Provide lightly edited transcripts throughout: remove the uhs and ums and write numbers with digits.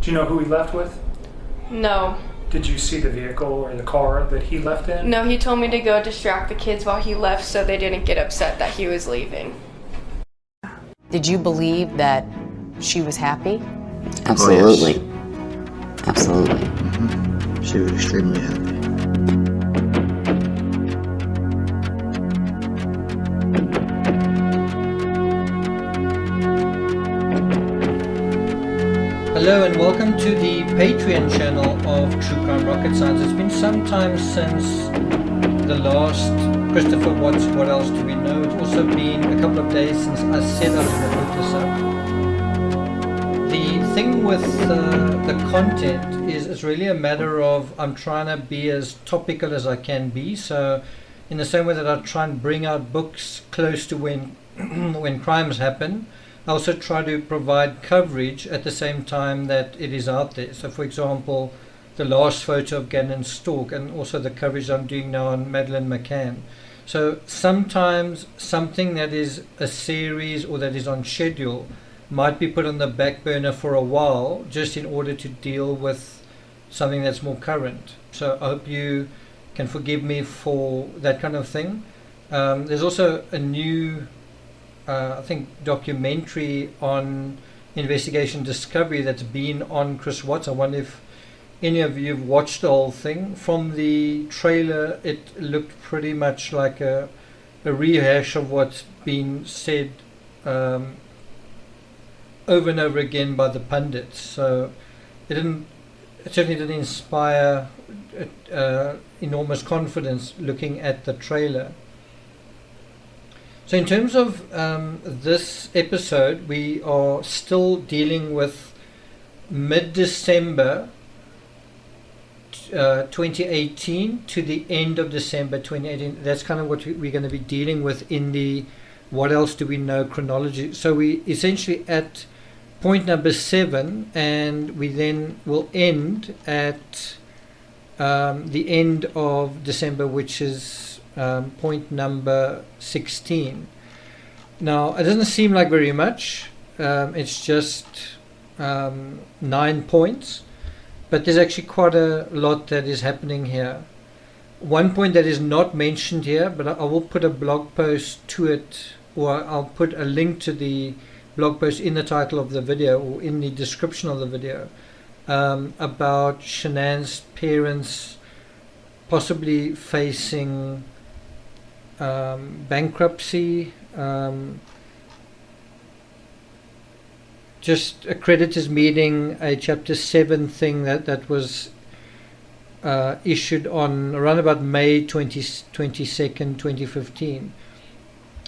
Do you know who he left with? No. Did you see the vehicle or the car that he left in? No, he told me to go distract the kids while he left so they didn't get upset that he was leaving. Did you believe that she was happy? Absolutely. Oh, yes. Absolutely. Mm-hmm. She was extremely happy. Hello and welcome to the Patreon channel of True Crime Rocket Science. It's been some time since the last Christopher Watts What Else Do We Know. It's also been a couple of days since I said I was going to put this up. The thing with the content is it's really a matter of I'm trying to be as topical as I can be. So in the same way that I try and bring out books close to when when crimes happen, I also try to provide coverage at the same time that it is out there. So for example, the last photo of Gannon Stork and also the coverage I'm doing now on Madeleine McCann. So sometimes something that is a series or that is on schedule might be put on the back burner for a while just in order to deal with something that's more current. So I hope you can forgive me for that kind of thing. There's also a new I think documentary on Investigation Discovery that's been on Chris Watts. I wonder if any of you have watched the whole thing. From the trailer it looked pretty much like a rehash of what's been said over and over again by the pundits. So it certainly didn't inspire enormous confidence looking at the trailer. So in terms of this episode, we are still dealing with mid-December 2018 to the end of December 2018. That's kind of what we're going to be dealing with in the What Else Do We Know chronology. So we essentially at point number 7, and we then will end at the end of December, which is point number 16. Now it doesn't seem like very much, it's just 9 points, but there's actually quite a lot that is happening here. One point that is not mentioned here, but I will put a blog post to it, or I'll put a link to the blog post in the title of the video or in the description of the video, about Shanann's parents possibly facing bankruptcy. Just a creditors meeting, a chapter 7 thing that was issued on around about May 22nd 2015.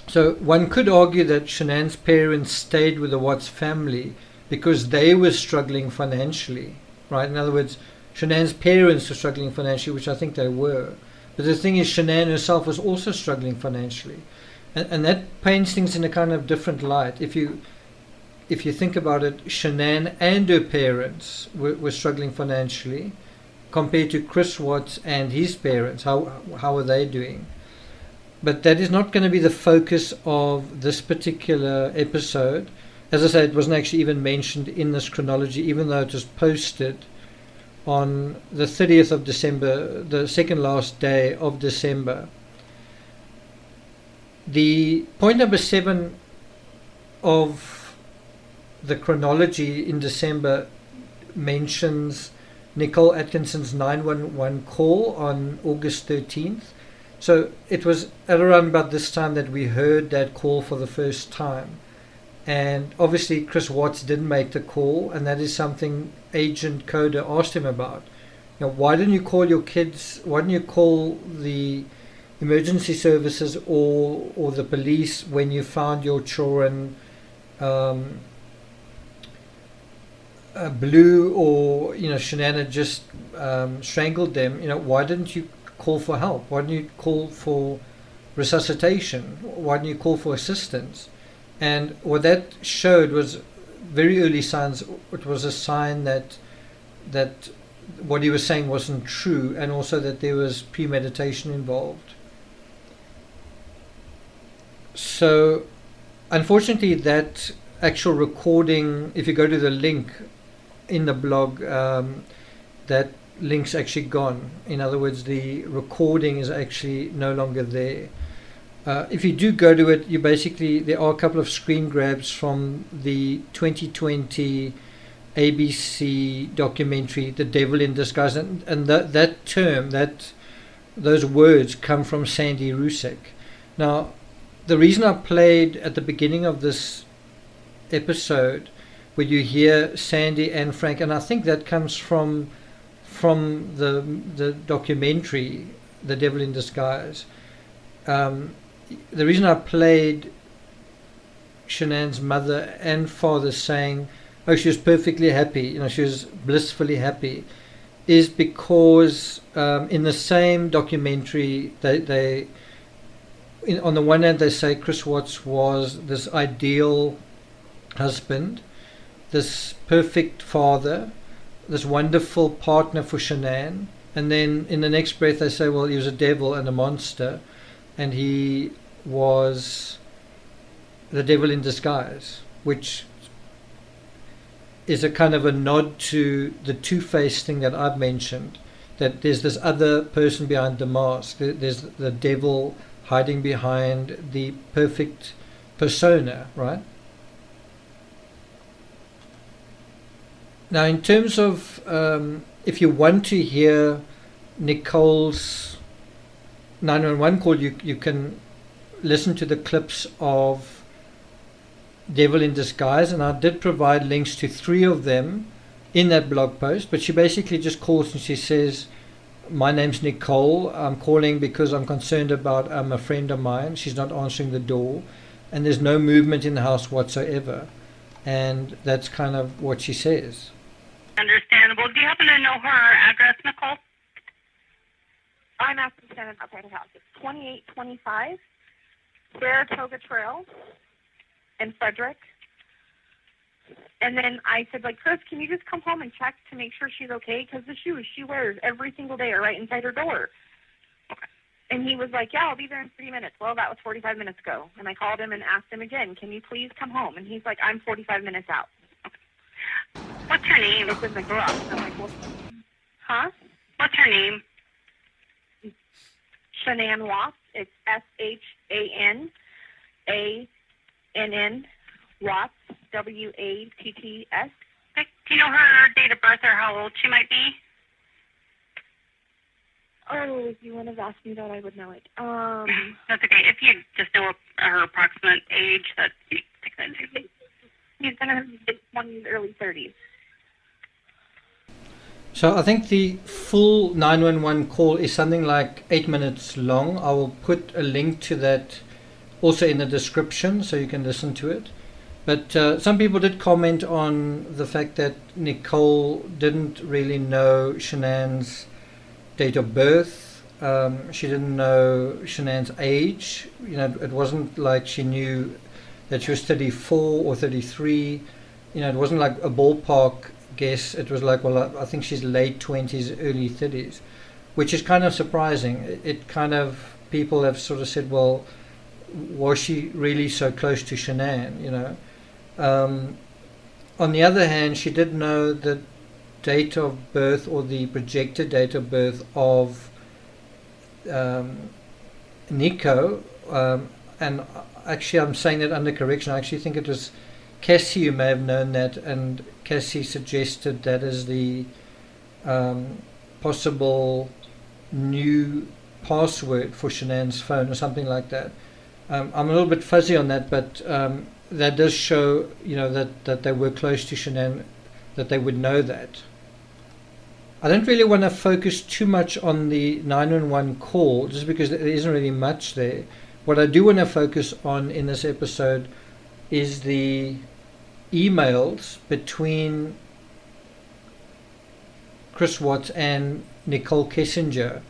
So one could argue that Shanann's parents stayed with the Watts family because they were struggling financially, right? In other words, Shanann's parents were struggling financially, which I think they were. But the thing is, Shanann herself was also struggling financially, and that paints things in a kind of different light. If you think about it, Shanann and her parents were struggling financially, compared to Chris Watts and his parents. How are they doing? But that is not going to be the focus of this particular episode. As I said, it wasn't actually even mentioned in this chronology, even though it was posted on the 30th of December, the second last day of December. The point number 7 of the chronology in December mentions Nickole Atkinson's 911 call on August 13th. So it was at around about this time that we heard that call for the first time. And obviously Chris Watts didn't make the call, and that is something Agent Coder asked him about. You know, why didn't you call your kids? Why didn't you call the emergency services or the police when you found your children blue, or Shanann had just strangled them? Why didn't you call for help? Why didn't you call for resuscitation? Why didn't you call for assistance? And what that showed was very early signs. It was a sign that what he was saying wasn't true, and also that there was premeditation involved. So unfortunately that actual recording, if you go to the link, in the blog, that link's actually gone. In other words, the recording is actually no longer there. If you do go to it, you basically, there are a couple of screen grabs from the 2020 ABC documentary, The Devil in Disguise, and that term, those words come from Sandy Rusek. Now, the reason I played at the beginning of this episode, where you hear Sandy and Frank, and I think that comes from the documentary, The Devil in Disguise. The reason I played Shanann's mother and father saying, "Oh, she was perfectly happy, she was blissfully happy," is because in the same documentary, on the one hand they say Chris Watts was this ideal husband, this perfect father, this wonderful partner for Shanann, and then in the next breath they say, well, he was a devil and a monster, and he was the devil in disguise, which is a kind of a nod to the two-faced thing that I've mentioned, that there's this other person behind the mask. There's the devil hiding behind the perfect persona, right? Now, in terms of if you want to hear Nickole's 911 call, you can listen to the clips of Devil in Disguise, and I did provide links to 3 of them in that blog post. But she basically just calls and she says, "My name's Nickole. I'm calling because I'm concerned about a friend of mine. She's not answering the door, and there's no movement in the house whatsoever." And that's kind of what she says. Understandable. Do you happen to know her address, Nickole? I'm asking to stand outside her house. It's 2825 Saratoga Trail in Frederick. And then I said, Chris, can you just come home and check to make sure she's okay? Because the shoes she wears every single day are right inside her door. Okay. And he was like, yeah, I'll be there in 3 minutes. Well, that was 45 minutes ago. And I called him and asked him again, can you please come home? And he's like, I'm 45 minutes out. What's her name? It's in the garage. And I'm like, well, huh? What's her name? Shanann Watts. It's SHANANN Watts, WATTS. Do you know her date of birth or how old she might be? Oh, if you would have asked me that, I would know it. That's okay. If you just know her approximate age, that you take that into. He's in his 20s, early 30s. So I think the full 911 call is something like 8 minutes long. I will put a link to that also in the description so you can listen to it. But some people did comment on the fact that Nickole didn't really know Shanann's date of birth. She didn't know Shanann's age. It wasn't like she knew that she was 34 or 33. It wasn't like a ballpark guess. It was like, well, I think she's late 20s, early 30s, which is kind of surprising. It kind of, people have sort of said, well, was she really so close to Shanann, On the other hand, she did know the date of birth, or the projected date of birth of Nico, and actually I'm saying that under correction. I actually think it was Cassie who may have known that, and Cassie suggested that as the possible new password for Shanann's phone or something like that. I'm a little bit fuzzy on that, but that does show, that they were close to Shanann, that they would know that. I don't really want to focus too much on the 911 call, just because there isn't really much there. What I do want to focus on in this episode is the emails between Chris Watts and Nickole Atkinson.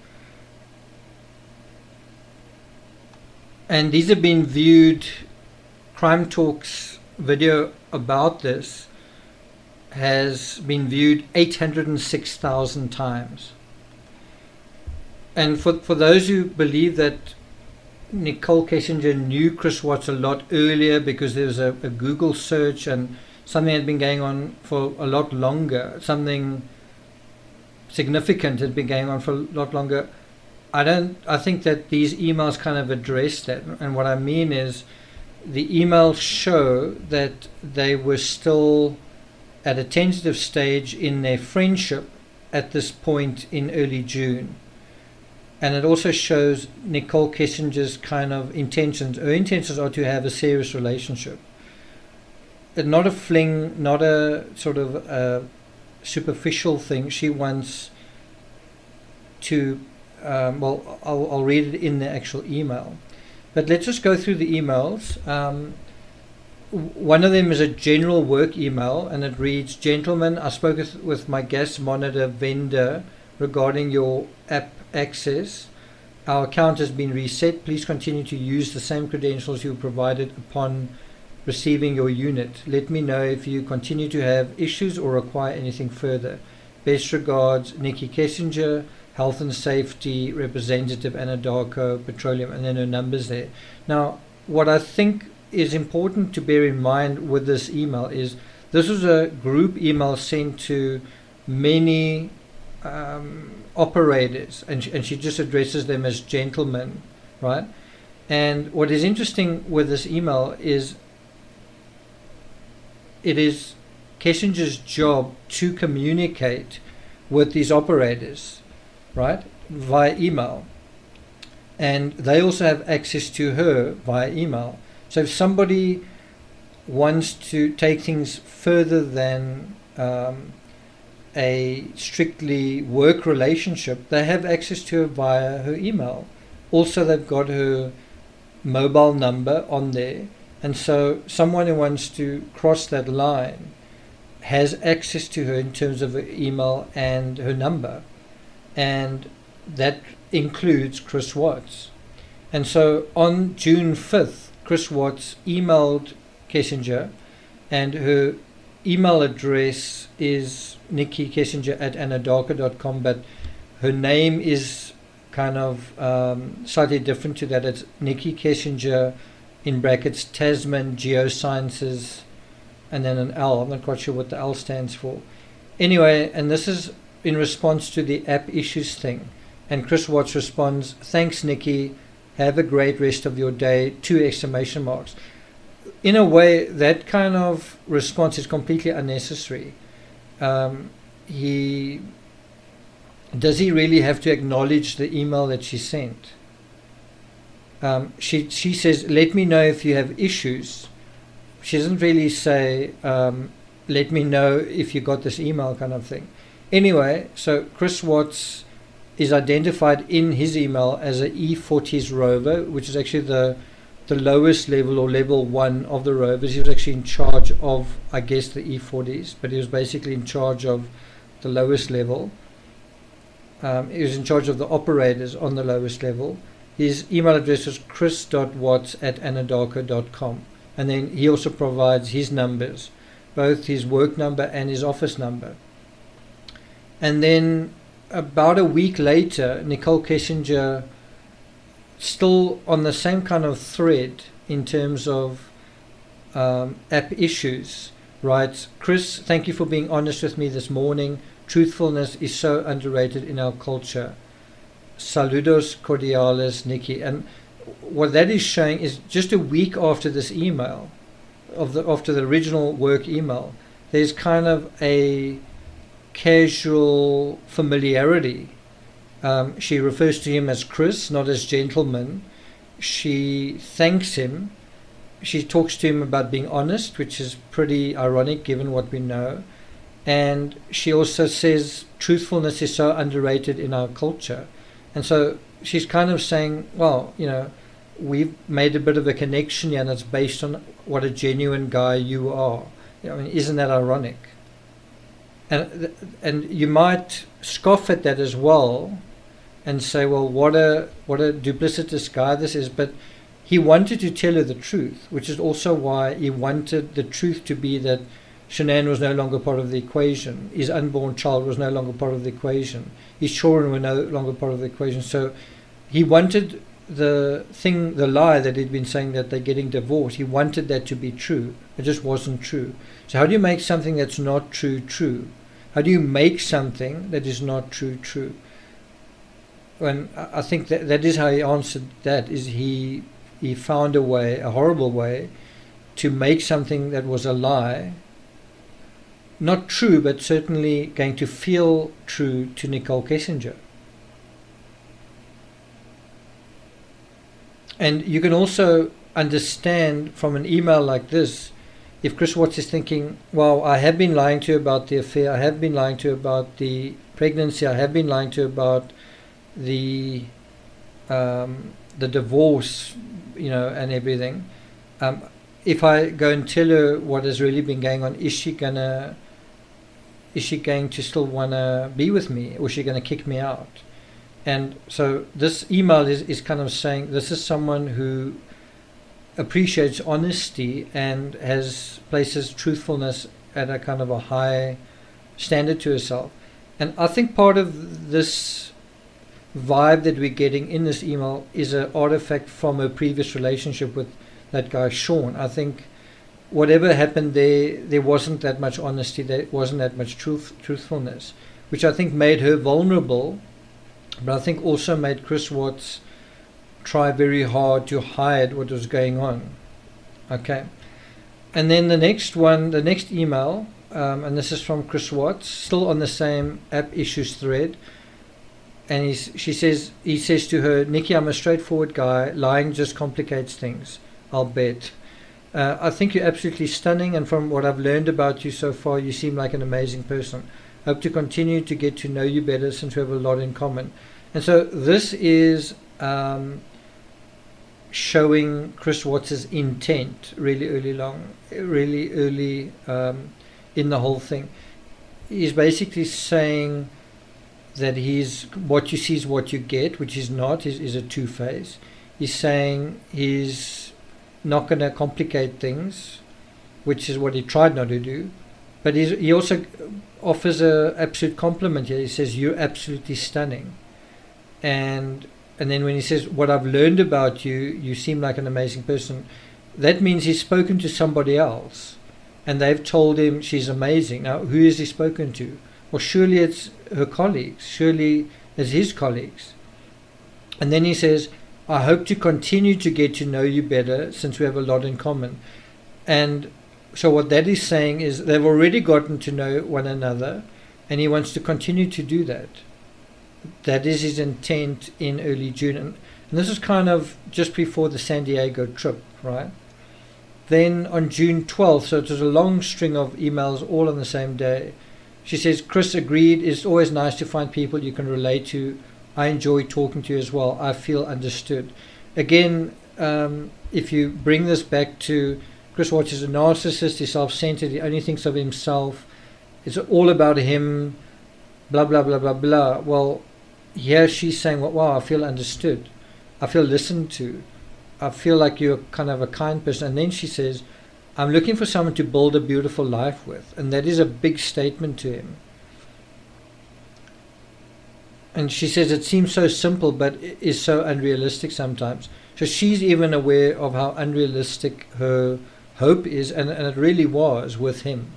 And these have been viewed, Crime Talk's video about this has been viewed 806,000 times. And for those who believe that Nickole Atkinson knew Chris Watts a lot earlier because there was a Google search and something had been going on for a lot longer, something significant had been going on for a lot longer. I think that these emails kind of address that, and what I mean is the emails show that they were still at a tentative stage in their friendship at this point in early June. And it also shows Nickole Kissinger's kind of intentions. Her intentions are to have a serious relationship. Not a fling, not a sort of a superficial thing. She wants to, I'll read it in the actual email. But let's just go through the emails. One of them is a general work email, and it reads, "Gentlemen, I spoke with my gas monitor vendor regarding your app access. Our account has been reset. Please continue to use the same credentials you provided upon receiving your unit. Let me know if you continue to have issues or require anything further. Best regards, Nickole Kissinger, Health and Safety Representative, Anadarko Petroleum," and then her numbers there. Now, what I think is important to bear in mind with this email is this was a group email sent to many operators, and she just addresses them as gentlemen, right? And what is interesting with this email is it is Kissinger's job to communicate with these operators, right, via email, and they also have access to her via email. So if somebody wants to take things further than a strictly work relationship, they have access to her via her email. Also, they've got her mobile number on there, and so someone who wants to cross that line has access to her in terms of her email and her number, and that includes Chris Watts. And so on June 5th, Chris Watts emailed Kissinger, and her email address is nickkissinger@anadarko.com, but her name is kind of slightly different to that. It's Nickole Kissinger in brackets Tasman Geosciences, and then an L. I'm not quite sure what the L stands for. Anyway, and this is in response to the app issues thing. And Chris Watts responds, "Thanks, Nikki. Have a great rest of your day." 2 exclamation marks. In a way, that kind of response is completely unnecessary. Does he really have to acknowledge the email that she sent? She says, "Let me know if you have issues." She doesn't really say, "Let me know if you got this email," kind of thing. Anyway, so Chris Watts is identified in his email as a E40s rover, which is actually the lowest level, or level 1 of the rovers. He was actually in charge of, I guess, the E40s, but he was basically in charge of the lowest level. He was in charge of the operators on the lowest level. His email address is chris.watts@anadarko.com, and then he also provides his numbers, both his work number and his office number. And then about a week later, Nickole Kissinger, still on the same kind of thread in terms of app issues, writes, "Chris, thank you for being honest with me this morning. Truthfulness is so underrated in our culture. Saludos cordiales, Nikki." And what that is showing is just a week after this email, after the original work email, there's kind of a casual familiarity. She refers to him as Chris, not as gentleman. She thanks him. She talks to him about being honest, which is pretty ironic given what we know. And she also says truthfulness is so underrated in our culture. And so she's kind of saying, well, we've made a bit of a connection here, and it's based on what a genuine guy you are. I mean, isn't that ironic? And you might scoff at that as well and say, well, what a duplicitous guy this is. But he wanted to tell her the truth, which is also why he wanted the truth to be that Shanann was no longer part of the equation. His unborn child was no longer part of the equation. His children were no longer part of the equation. So he wanted the lie that he'd been saying that they're getting divorced, he wanted that to be true. It just wasn't true. So how do you make something that's not true true? How do you make something that is not true true? And I think that is how he answered that, is he found a way, a horrible way, to make something that was a lie, not true, but certainly going to feel true to Nickole Atkinson. And you can also understand from an email like this, if Chris Watts is thinking, well, I have been lying to you about the affair, I have been lying to you about the pregnancy, I have been lying to you about the divorce, and everything. If I go and tell her what has really been going on, is she going to still want to be with me, or is she going to kick me out? And so this email is kind of saying this is someone who appreciates honesty and places truthfulness at a kind of a high standard to herself. And I think part of this vibe that we're getting in this email is an artifact from her previous relationship with that guy Sean. I think whatever happened there wasn't that much honesty, there wasn't that much truthfulness, which I think made her vulnerable, but I think also made Chris Watts try very hard to hide what was going on. Okay. And then the next email, and this is from Chris Watts, still on the same app issues thread. And he says to her, Nikki, I'm a straightforward guy. Lying just complicates things, I'll bet. I think you're absolutely stunning, and from what I've learned about you so far, you seem like an amazing person. Hope to continue to get to know you better since we have a lot in common. And so this is showing Chris Watts' intent really early in the whole thing. He's basically saying that what you see is what you get, which is not, is a two-phase. He's saying he's not going to complicate things, which is what he tried not to do. But he also offers an absolute compliment here. He says, you're absolutely stunning. And then when he says, what I've learned about you, you seem like an amazing person, that means he's spoken to somebody else and they've told him she's amazing. Now, who has he spoken to? Well, surely it's her colleagues. Surely it's his colleagues. And then he says, I hope to continue to get to know you better since we have a lot in common. And so what that is saying is they've already gotten to know one another, and he wants to continue to do that. That is his intent in early June. And this is kind of just before the San Diego trip, right? Then on June 12th, so it was a long string of emails all on the same day, she says, Chris agreed, it's always nice to find people you can relate to. I enjoy talking to you as well. I feel understood. Again, if you bring this back to Chris Watts is a narcissist, he's self-centered, he only thinks of himself, it's all about him, blah, blah, blah, blah, blah. Well, here she's saying, well, wow, I feel understood. I feel listened to. I feel like you're kind of a kind person. And then she says, I'm looking for someone to build a beautiful life with. And that is a big statement to him. And she says it seems so simple, but it is so unrealistic sometimes. So she's even aware of how unrealistic her hope is, and it really was with him.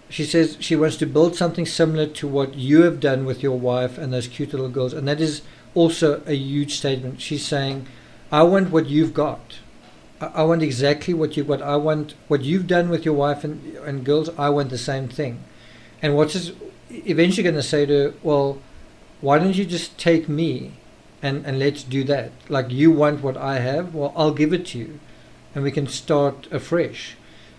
She says she wants to build something similar to what you have done with your wife and those cute little girls. And that is also a huge statement. She's saying, I want what you've got. I want exactly what you've got. I want what you've done with your wife and girls. I want the same thing. And what's eventually going to say to her, well, why don't you just take me and let's do that? Like, you want what I have? Well, I'll give it to you. And we can start afresh.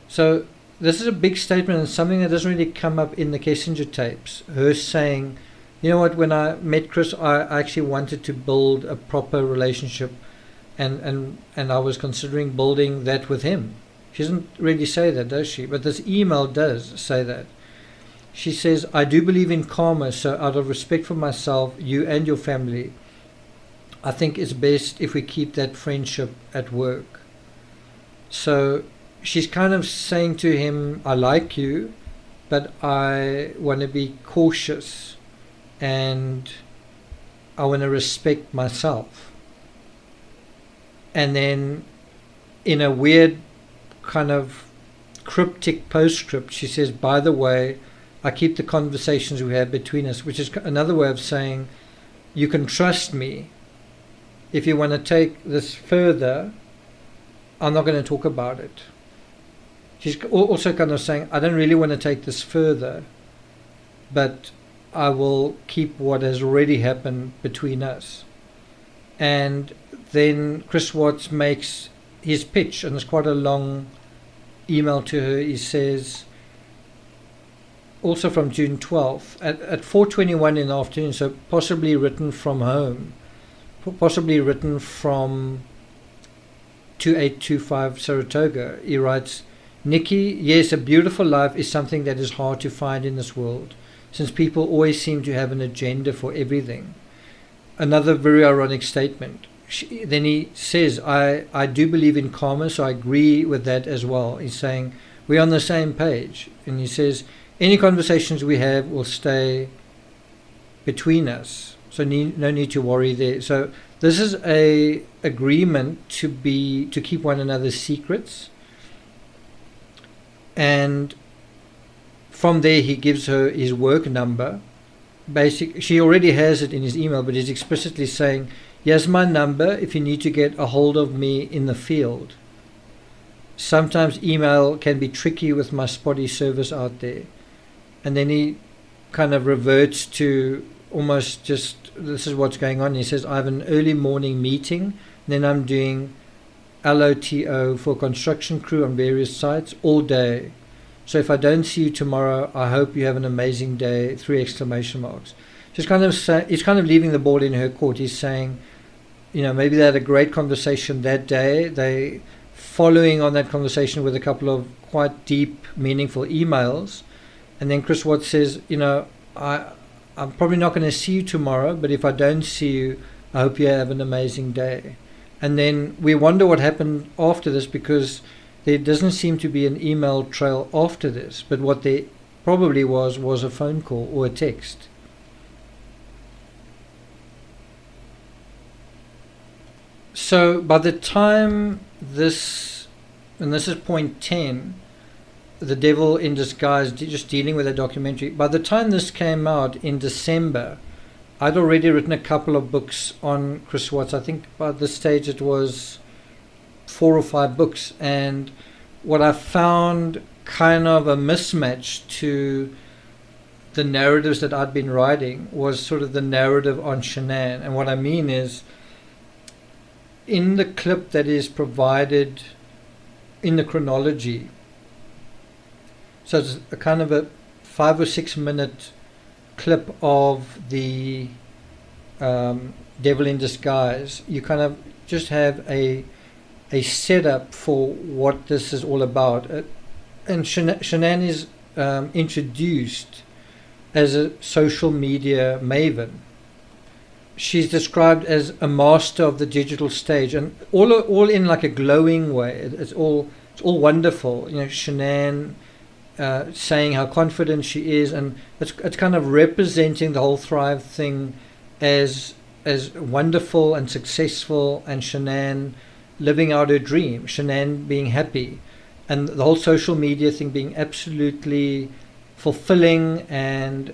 So this is a big statement, and something that doesn't really come up in the Kissinger tapes. Her saying, you know what, when I met Chris, I actually wanted to build a proper relationship, and I was considering building that with him. She doesn't really say that, does she? But this email does say that. She says, I do believe in karma, so out of respect for myself, you and your family, I think it's best if we keep that friendship at work. So she's kind of saying to him, I like you, but I want to be cautious and I want to respect myself. And then in a weird kind of cryptic postscript, she says, by the way, I keep the conversations we have between us, which is another way of saying you can trust me. If you want to take this further, I'm not going to talk about it. She's also kind of saying, I don't really want to take this further, but I will keep what has already happened between us. And then Chris Watts makes his pitch, and it's quite a long email to her. He says, also from June 12th, at 4:21 in the afternoon, so possibly written from home, possibly written from 2825 Saratoga, he writes, Nikki, yes, a beautiful life is something that is hard to find in this world, since people always seem to have an agenda for everything. Another very ironic statement. Then he says, I do believe in karma, so I agree with that as well. He's saying, we're on the same page. And he says, any conversations we have will stay between us, so no need to worry there. So this is a agreement to keep one another's secrets. And from there he gives her his work number. She already has it in his email, but he's explicitly saying, here's my number if you need to get a hold of me in the field. Sometimes email can be tricky with my spotty service out there. And then he kind of reverts to almost just, this is what's going on. He says, I have an early morning meeting, and then I'm doing LOTO for construction crew on various sites all day. So if I don't see you tomorrow, I hope you have an amazing day, 3 exclamation marks. So he's kind of leaving the ball in her court. He's saying, maybe they had a great conversation that day. They following on that conversation with a couple of quite deep, meaningful emails. And then Chris Watts says, I'm probably not going to see you tomorrow, but if I don't see you, I hope you have an amazing day. And then we wonder what happened after this, because there doesn't seem to be an email trail after this. But what there probably was a phone call or a text. So by the time this, and this is point 10, The Devil in Disguise, just dealing with a documentary, by the time this came out in December, I'd already written a couple of books on Chris Watts. I think by this stage it was 4 or 5 books. And what I found kind of a mismatch to the narratives that I'd been writing was sort of the narrative on Shanann. And what I mean is, in the clip that is provided in the chronology, so it's a kind of a 5 or 6 minute clip of the Devil in Disguise, you kind of just have a setup for what this is all about. And Shanann is introduced as a social media maven. She's described as a master of the digital stage, and all in like a glowing way. It's all wonderful. Shanann saying how confident she is, and it's kind of representing the whole Thrive thing as wonderful and successful, and Shanann living out her dream, Shanann being happy, and the whole social media thing being absolutely fulfilling and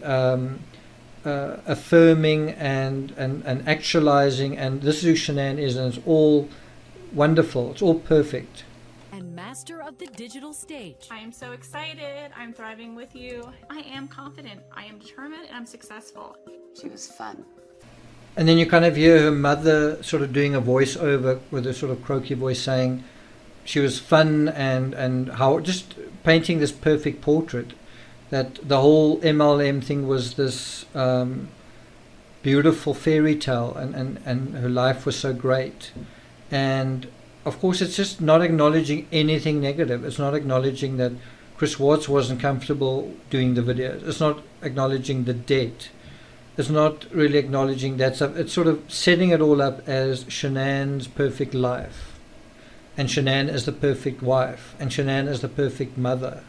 affirming and actualizing, and this is who Shanann is, and it's all wonderful, it's all perfect. And master of the digital stage. I am so excited. I'm thriving with you. I am confident. I am determined, and I'm successful. She was fun. And then you kind of hear her mother sort of doing a voiceover with a sort of croaky voice saying she was fun, and how, just painting this perfect portrait, that the whole MLM thing was this beautiful fairy tale, and her life was so great. And of course, it's just not acknowledging anything negative. It's not acknowledging that Chris Watts wasn't comfortable doing the videos. It's not acknowledging the debt. It's not really acknowledging that stuff. It's sort of setting it all up as Shanann's perfect life, and Shanann as the perfect wife, and Shanann as the perfect mother.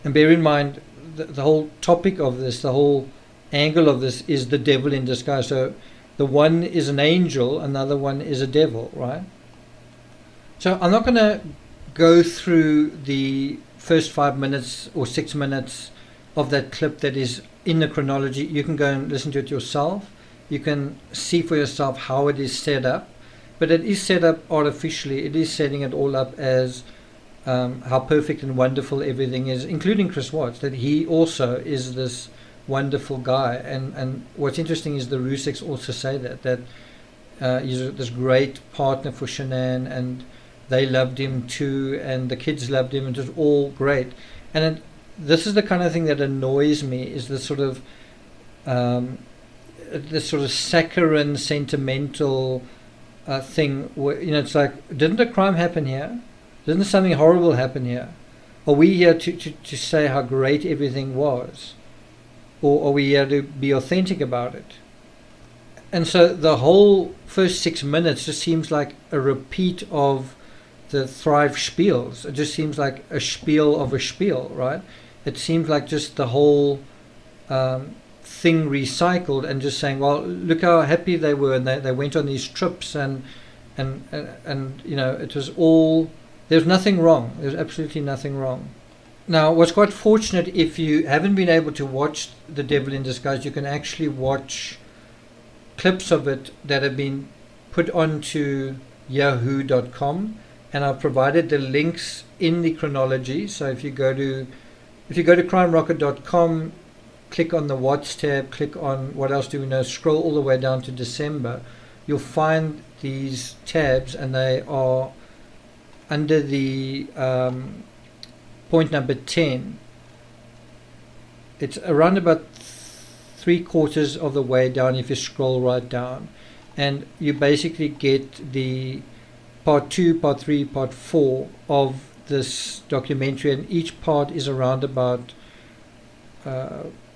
And bear in mind, the whole topic of this, the whole angle of this is the devil in disguise. So the one is an angel, another one is a devil, right? So I'm not going to go through the first 5 minutes or 6 minutes of that clip that is in the chronology. You can go and listen to it yourself. You can see for yourself how it is set up. But it is set up artificially. It is setting it all up as how perfect and wonderful everything is, including Chris Watts, that he also is this wonderful guy. And what's interesting is the Rusiks also say that he's this great partner for Shanann, and they loved him too, and the kids loved him, and it was all great. And this is the kind of thing that annoys me, is this sort of saccharine, sentimental thing where, it's like, didn't a crime happen here? Didn't something horrible happen here? Are we here to say how great everything was? Or are we here to be authentic about it? And so the whole first 6 minutes just seems like a repeat of the Thrive spiels. It just seems like a spiel of a spiel, right? It seems like just the whole thing recycled, and just saying, well, look how happy they were, and they went on these trips, and it was all, there's nothing wrong. There's absolutely nothing wrong. Now, what's quite fortunate, if you haven't been able to watch The Devil in Disguise, you can actually watch clips of it that have been put onto yahoo.com, and I've provided the links in the chronology. So if you go to crimerocket.com, click on the Watts tab, click on What Else Do We Know, scroll all the way down to December, you'll find these tabs, and they are under the point number 10. It's around about 3/4 of the way down if you scroll right down, and you basically get the part 2, part 3, part 4 of this documentary, and each part is around about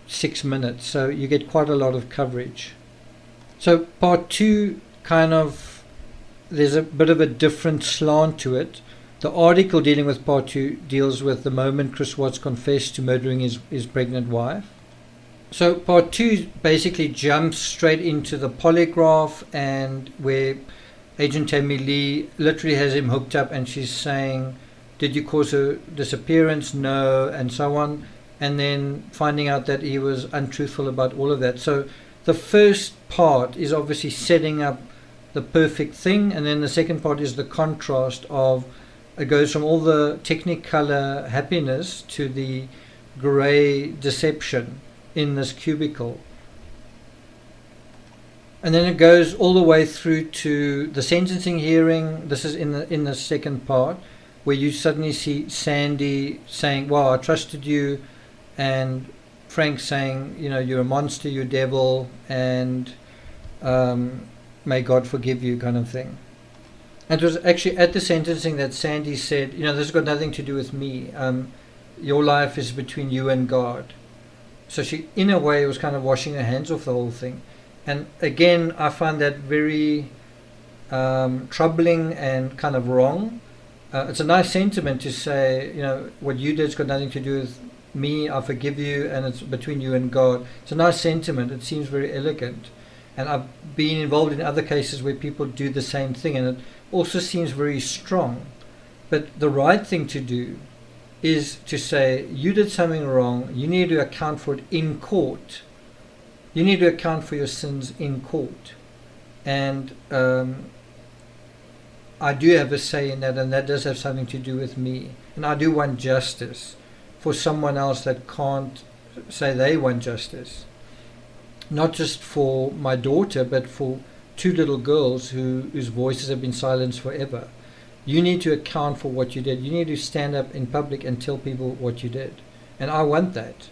6 minutes, so you get quite a lot of coverage. So part 2 there's a bit of a different slant to it. The article dealing with part 2 deals with the moment Chris Watts confessed to murdering his pregnant wife. So part 2 basically jumps straight into the polygraph, and where Agent Tammy Lee literally has him hooked up, and she's saying, did you cause her disappearance? No, and so on. And then finding out that he was untruthful about all of that. So the first part is obviously setting up the perfect thing, and then the second part is the contrast of, it goes from all the technicolor happiness to the grey deception in this cubicle. And then it goes all the way through to the sentencing hearing. This is in the second part, where you suddenly see Sandy saying, wow, I trusted you, and Frank saying, you're a monster, you're a devil, and may God forgive you, kind of thing. And it was actually at the sentencing that Sandy said, this has got nothing to do with me. Your life is between you and God. So she, in a way, was kind of washing her hands off the whole thing. And again, I find that very troubling and kind of wrong. It's a nice sentiment to say, what you did's got nothing to do with me, I forgive you, and it's between you and God. It's a nice sentiment. It seems very elegant. And I've been involved in other cases where people do the same thing, and it also seems very strong. But the right thing to do is to say, you did something wrong, you need to account for it in court. You need to account for your sins in court. And I do have a say in that, and that does have something to do with me. And I do want justice for someone else that can't say they want justice. Not just for my daughter, but for 2 little girls whose voices have been silenced forever. You need to account for what you did. You need to stand up in public and tell people what you did. And I want that.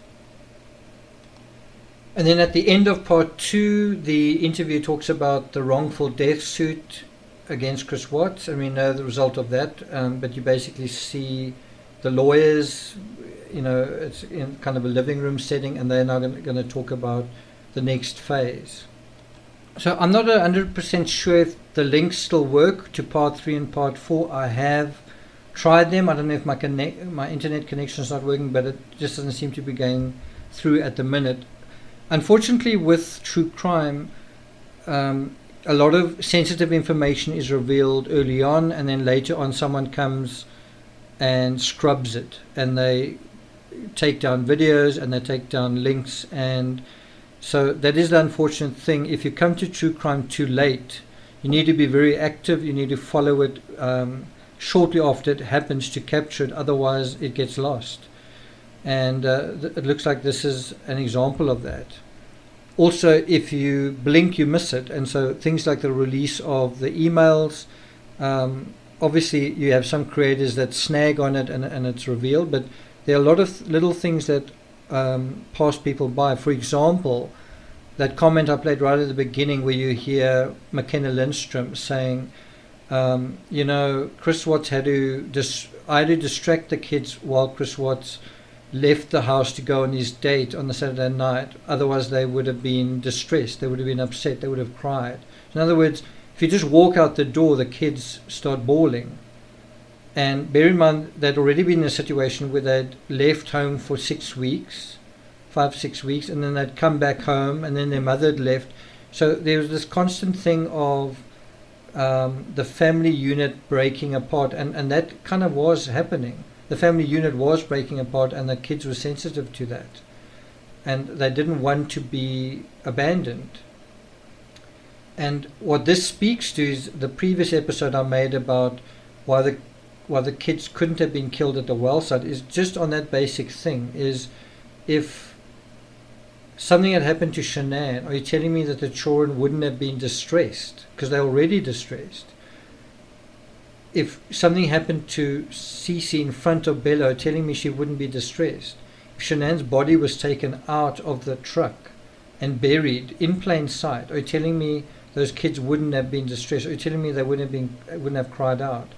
And then at the end of part 2, the interview talks about the wrongful death suit against Chris Watts, and we know the result of that, but you basically see the lawyers, it's in kind of a living room setting, and they're now going to talk about the next phase. So I'm not 100% sure if the links still work to part 3 and part 4. I have tried them. I don't know if my internet connection is not working, but it just doesn't seem to be going through at the minute. Unfortunately, with true crime, a lot of sensitive information is revealed early on, and then later on someone comes and scrubs it, and they take down videos and they take down links. And so that is the unfortunate thing. If you come to true crime too late, you need to be very active. You need to follow it shortly after it happens to capture it, otherwise it gets lost. And it looks like this is an example of that. Also, if you blink, you miss it. And so things like the release of the emails, obviously you have some creators that snag on it and it's revealed, but there are a lot of little things that pass people by. For example, that comment I played right at the beginning where you hear McKenna Lindstrom saying, Chris Watts I had to distract the kids while Chris Watts left the house to go on his date on the Saturday night. Otherwise they would have been distressed, they would have been upset, they would have cried. In other words, if you just walk out the door, the kids start bawling. And bear in mind they'd already been in a situation where they'd left home for 6 weeks, 5-6 weeks, and then they'd come back home, and then their mother had left. So there was this constant thing of the family unit breaking apart, and that kind of was happening. The family unit was breaking apart, and the kids were sensitive to that, and they didn't want to be abandoned. And what this speaks to is the previous episode I made about why the kids couldn't have been killed at the well site, is just on that basic thing. Is if something had happened to Shanann, are you telling me that the children wouldn't have been distressed? Because they're already distressed. If something happened to Cece in front of Bella, are you telling me she wouldn't be distressed? If Shanann's body was taken out of the truck and buried in plain sight, are you telling me those kids wouldn't have been distressed? Are you telling me they wouldn't have cried out?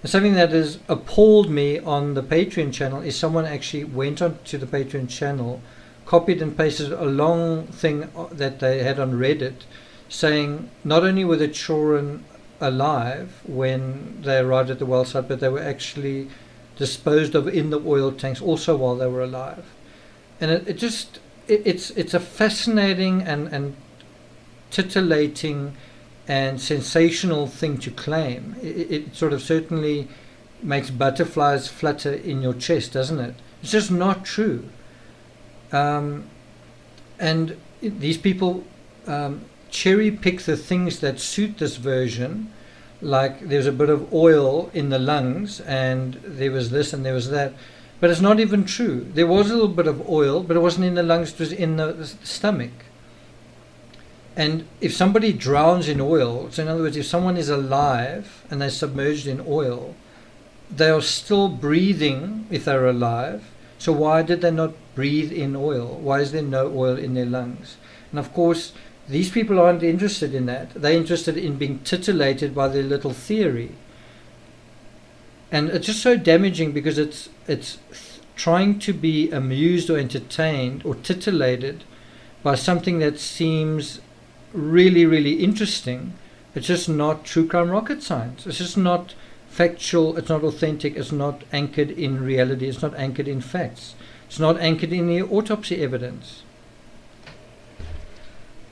And something that has appalled me on the Patreon channel is someone actually went on to the Patreon channel, copied and pasted a long thing that they had on Reddit, saying not only were the children alive when they arrived at the well site, but they were actually disposed of in the oil tanks also while they were alive. And it's a fascinating and titillating and sensational thing to claim. It sort of certainly makes butterflies flutter in your chest, doesn't it? It's just not true. And these people cherry pick the things that suit this version, like there's a bit of oil in the lungs and there was this and there was that, but it's not even true. There was a little bit of oil, but it wasn't in the lungs, it was in the stomach. And if somebody drowns in oil, so in other words, if someone is alive and they're submerged in oil, they are still breathing if they're alive. So why did they not breathe in oil? Why is there no oil in their lungs? And of course, these people aren't interested in that. They're interested in being titillated by their little theory. And it's just so damaging because it's trying to be amused or entertained or titillated by something that seems really, really interesting. It's just not true crime rocket science. It's just not factual, it's not authentic, it's not anchored in reality, it's not anchored in facts, it's not anchored in the autopsy evidence.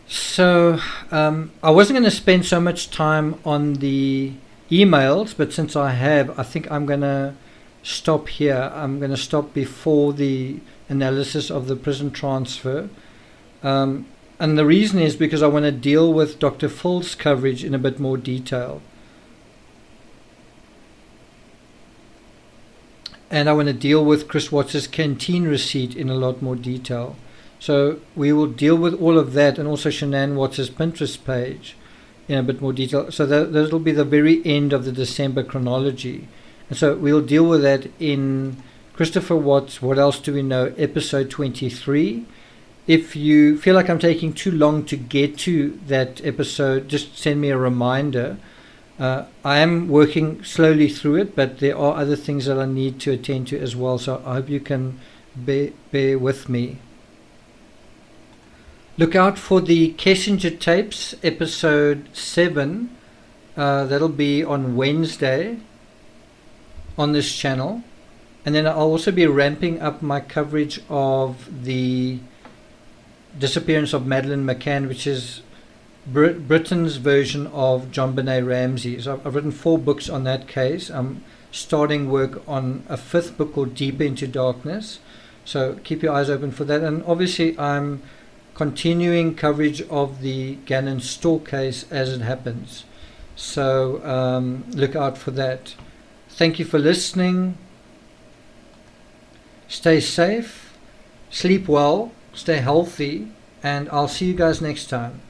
So I wasn't going to spend so much time on the emails, but since I have, I think I'm going to stop here. I'm going to stop before the analysis of the prison transfer. And the reason is because I want to deal with Dr. Phil's coverage in a bit more detail. And I want to deal with Chris Watts' canteen receipt in a lot more detail. So we will deal with all of that, and also Shanann Watts' Pinterest page in a bit more detail. So those will be the very end of the December chronology. And so we'll deal with that in Christopher Watts, What Else Do We Know, episode 23. If you feel like I'm taking too long to get to that episode, just send me a reminder. I am working slowly through it, but there are other things that I need to attend to as well, so I hope you can bear with me. Look out for the Kessinger tapes, episode 7. That'll be on Wednesday on this channel. And then I'll also be ramping up my coverage of the disappearance of Madeleine McCann, which is Britain's version of John Benet Ramsey. So I've written 4 books on that case. I'm starting work on a 5th book called Deeper into Darkness. So keep your eyes open for that. And obviously I'm continuing coverage of the Gannon Store case as it happens. So look out for that. Thank you for listening. Stay safe, sleep well, stay healthy, and I'll see you guys next time.